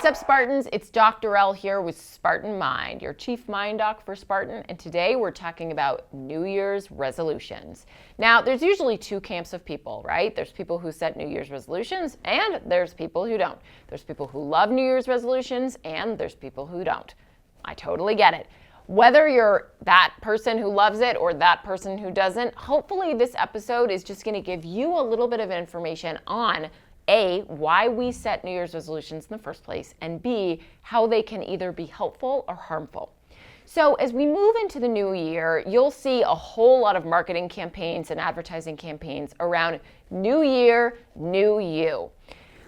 What's up, Spartans? It's Dr. L here with Spartan Mind, your chief mind doc for Spartan, and today we're talking about New Year's resolutions. Now, there's usually two camps of people, right? There's people who set New Year's resolutions, and there's people who don't. There's people who love New Year's resolutions, and there's people who don't. I totally get it. Whether you're that person who loves it or that person who doesn't, hopefully this episode is just going to give you a little bit of information on A, why we set New Year's resolutions in the first place, and B, how they can either be helpful or harmful. So as we move into the new year, you'll see a whole lot of marketing campaigns and advertising campaigns around New Year, New You.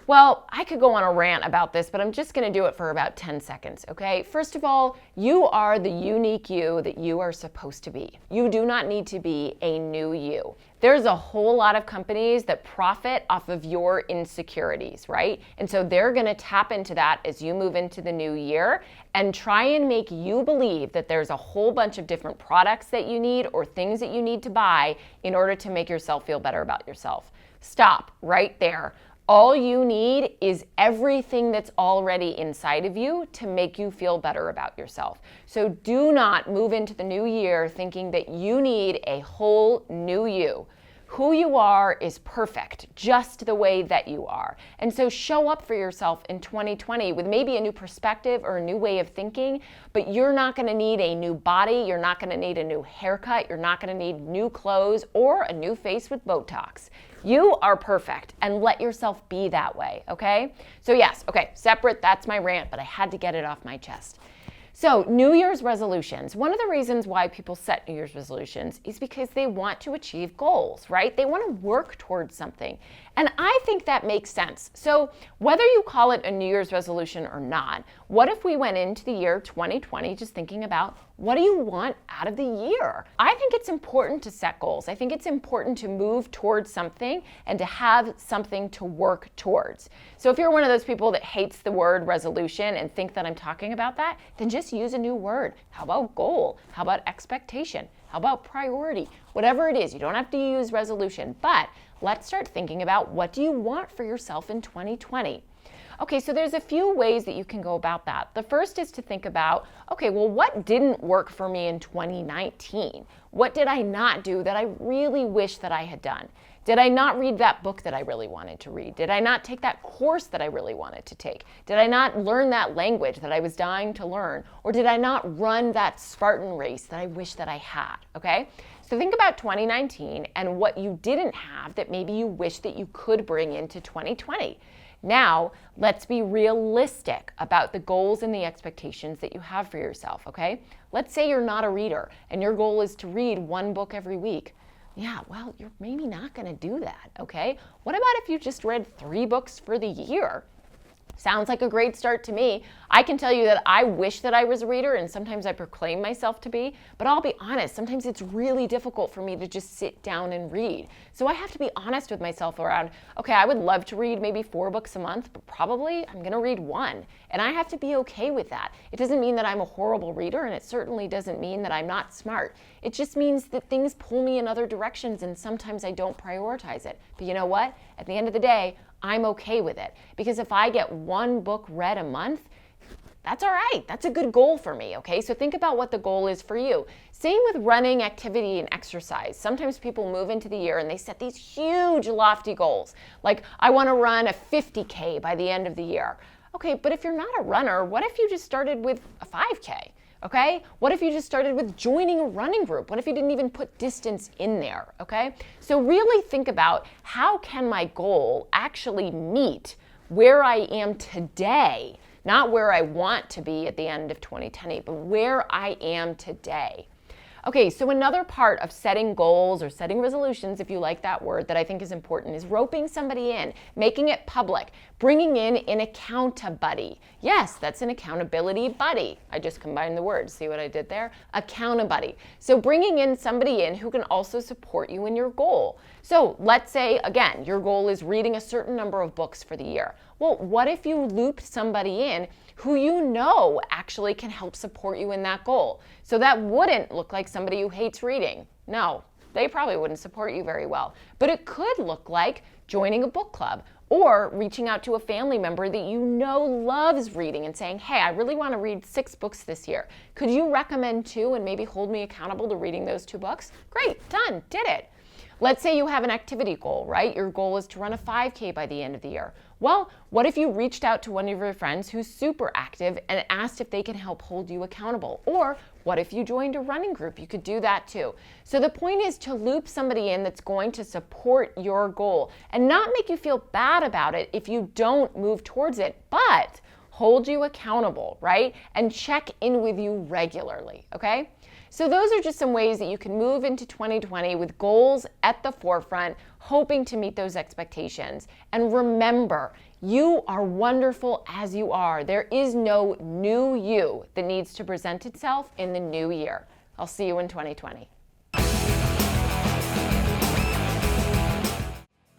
Well, I could go on a rant about this, but I'm just going to do it for about 10 seconds, okay? First of all, you are the unique you that you are supposed to be. You do not need to be a new you. There's a whole lot of companies that profit off of your insecurities, right? And so they're going to tap into that as you move into the new year and try and make you believe that there's a whole bunch of different products that you need or things that you need to buy in order to make yourself feel better about yourself. Stop right there. All you need is everything that's already inside of you to make you feel better about yourself. So do not move into the new year thinking that you need a whole new you. Who you are is perfect, just the way that you are. And so show up for yourself in 2020 with maybe a new perspective or a new way of thinking, but you're not going to need a new body, you're not going to need a new haircut, you're not going to need new clothes or a new face with Botox. You are perfect, and let yourself be that way, okay? So yes, okay, separate, that's my rant, but I had to get it off my chest. So New Year's resolutions. One of the reasons why people set New Year's resolutions is because they want to achieve goals, right? They want to work towards something. And I think that makes sense. So whether you call it a New Year's resolution or not, what if we went into the year 2020 just thinking about what do you want out of the year? I think it's important to set goals. I think it's important to move towards something and to have something to work towards. So if you're one of those people that hates the word resolution and think that I'm talking about that, then just use a new word. How about goal? How about expectation? How about priority? Whatever it is, you don't have to use resolution, but let's start thinking about what do you want for yourself in 2020? Okay, so there's a few ways that you can go about that. The first is to think about, okay, well, what didn't work for me in 2019? What did I not do that I really wish that I had done? Did I not read that book that I really wanted to read? Did I not take that course that I really wanted to take? Did I not learn that language that I was dying to learn? Or did I not run that Spartan race that I wish that I had, okay? So think about 2019 and what you didn't have that maybe you wish that you could bring into 2020. Now, let's be realistic about the goals and the expectations that you have for yourself, okay? Let's say you're not a reader and your goal is to read one book every week. Yeah, well, you're maybe not going to do that, okay? What about if you just read 3 books for the year? Sounds like a great start to me. I can tell you that I wish that I was a reader, and sometimes I proclaim myself to be, but I'll be honest, sometimes it's really difficult for me to just sit down and read. So I have to be honest with myself around, okay, I would love to read maybe 4 books a month, but probably I'm gonna read 1. And I have to be okay with that. It doesn't mean that I'm a horrible reader, and it certainly doesn't mean that I'm not smart. It just means that things pull me in other directions, and sometimes I don't prioritize it. But you know what? At the end of the day, I'm okay with it. Because if I get 1 book read a month, that's all right. That's a good goal for me, okay? So think about what the goal is for you. Same with running, activity, and exercise. Sometimes people move into the year and they set these huge, lofty goals. Like, I want to run a 50K by the end of the year. Okay, but if you're not a runner, what if you just started with a 5K? Okay? What if you just started with joining a running group? What if you didn't even put distance in there? Okay? So really think about how can my goal actually meet where I am today, not where I want to be at the end of 2020, but where I am today. Okay, so another part of setting goals or setting resolutions, if you like that word, that I think is important is roping somebody in, making it public, bringing in an accountability. Yes, that's an accountability buddy. I just combined the words. See what I did there? Accountability. So bringing in somebody in who can also support you in your goal. So let's say, again, your goal is reading a certain number of books for the year. Well, what if you looped somebody in who you know actually can help support you in that goal? So that wouldn't look like somebody who hates reading. No, they probably wouldn't support you very well. But it could look like joining a book club Or reaching out to a family member that you know loves reading and saying, hey, I really want to read 6 books this year. Could you recommend 2 and maybe hold me accountable to reading those 2 books? Great, done, did it. Let's say you have an activity goal, right? Your goal is to run a 5K by the end of the year. Well, what if you reached out to one of your friends who's super active and asked if they can help hold you accountable? Or what if you joined a running group? You could do that too. So the point is to loop somebody in that's going to support your goal and not make you feel bad about it if you don't move towards it, but hold you accountable, right? And check in with you regularly, okay? So those are just some ways that you can move into 2020 with goals at the forefront, hoping to meet those expectations. And remember, you are wonderful as you are. There is no new you that needs to present itself in the new year. I'll see you in 2020.